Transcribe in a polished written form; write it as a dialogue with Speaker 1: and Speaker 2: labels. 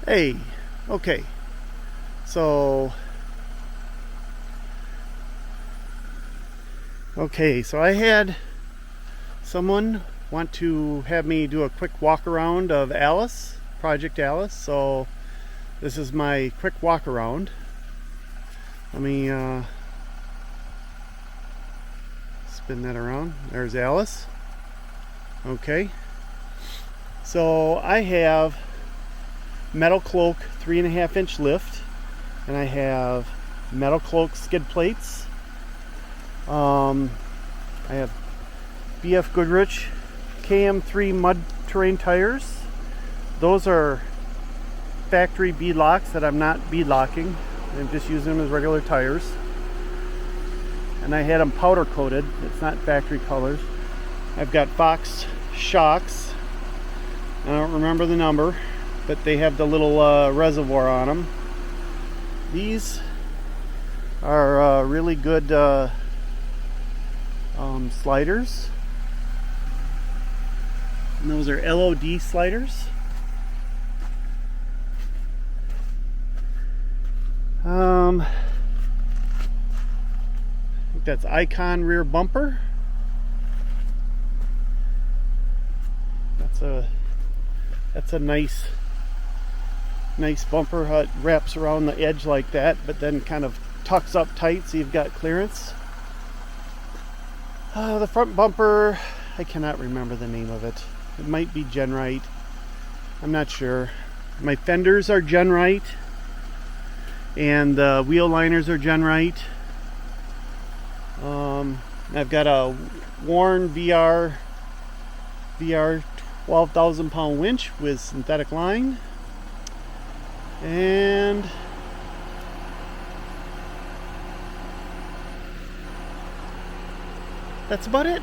Speaker 1: Hey, okay, so I had someone want to have me do a quick walk around of Alice, Project Alice. So this is my quick walk around. Let me spin that around. There's Alice. Okay, so I have Metalcloak 3.5-inch lift, and I have Metalcloak skid plates. I have BFG KM3 mud terrain tires. Those are factory beadlocks that I'm not beadlocking. I'm just using them as regular tires. And I had them powder coated. It's not factory colors. I've got Fox shocks. I don't remember the number, but they have the little reservoir on them. These are really good sliders, and those are LOD sliders. I think that's Icon rear bumper. That's a nice bumper. How it wraps around the edge like that, but then kind of tucks up tight so you've got clearance. The front bumper, I cannot remember the name of it. It might be GenRight. I'm not sure. My fenders are GenRight, and the wheel liners are GenRight. I've got a Warn 12,000 pound winch with synthetic line, and that's about it.